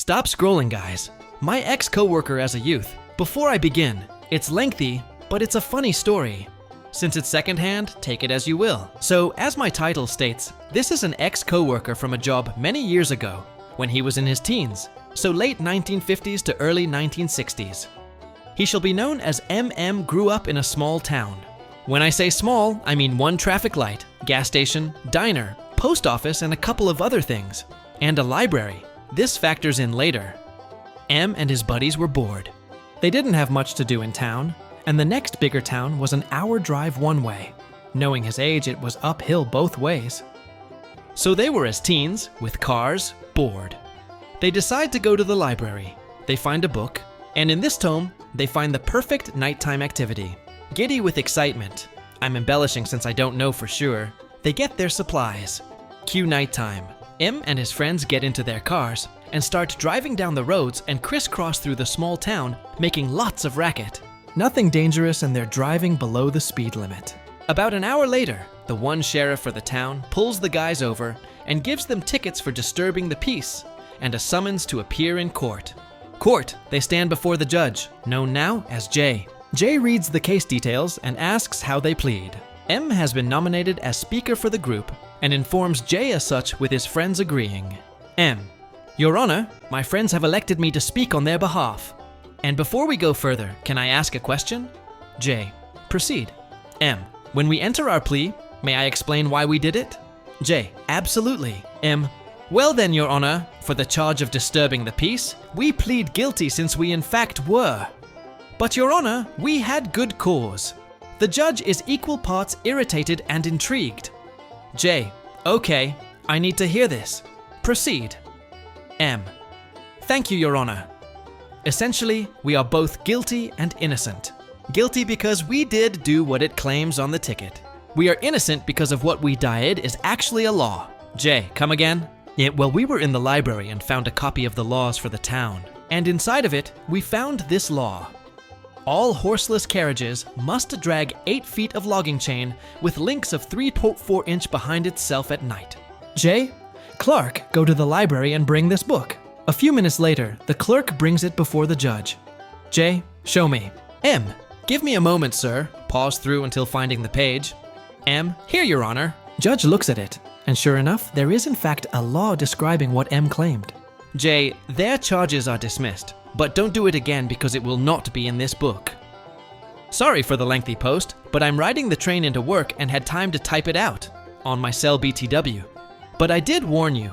Stop scrolling, guys. My ex-coworker as a youth. Before I begin, it's lengthy, but it's a funny story. Since it's secondhand, take it as you will. So, as my title states, this is an ex-coworker from a job many years ago, when he was in his teens, so late 1950s to early 1960s. He shall be known as MM grew up in a small town. When I say small, I mean one traffic light, gas station, diner, post office, and a couple of other things. And a library. This factors in later. M and his buddies were bored. They didn't have much to do in town, and the next bigger town was an hour drive one way. Knowing his age, it was uphill both ways. So they were as teens, with cars, bored. They decide to go to the library. They find a book, and in this tome, they find the perfect nighttime activity. Giddy with excitement, I'm embellishing since I don't know for sure, they get their supplies. Cue nighttime. M and his friends get into their cars and start driving down the roads and crisscross through the small town, making lots of racket. Nothing dangerous, and they're driving below the speed limit. About an hour later, the one sheriff for the town pulls the guys over and gives them tickets for disturbing the peace and a summons to appear in court. Court, they stand before the judge, known now as Jay. Jay reads the case details and asks how they plead. M has been nominated as speaker for the group and informs Jay as such, with his friends agreeing. M: Your Honor, my friends have elected me to speak on their behalf. And before we go further, can I ask a question? Jay: Proceed. M: When we enter our plea, may I explain why we did it? Jay: Absolutely. M: Well then, Your Honor, for the charge of disturbing the peace, we plead guilty since we in fact were. But Your Honor, we had good cause. The judge is equal parts irritated and intrigued. Jay: Okay, I need to hear this. Proceed. M: Thank you, Your Honor. Essentially, we are both guilty and innocent. Guilty because we did do what it claims on the ticket. We are innocent because of what we did is actually a law. Jay: Come again? Yeah, well, we were in the library and found a copy of the laws for the town. And inside of it, we found this law. All horseless carriages must drag 8 feet of logging chain with links of 3.4 inch behind itself at night. Jay: Clark, go to the library and bring this book. A few minutes later, the clerk brings it before the judge. Jay: Show me. M: Give me a moment, sir. Pause through until finding the page. M: Here, Your Honor. Judge looks at it, and sure enough, there is in fact a law describing what M claimed. Jay: Their charges are dismissed, but don't do it again because it will not be in this book. Sorry for the lengthy post, but I'm riding the train into work and had time to type it out on my cell BTW. But I did warn you,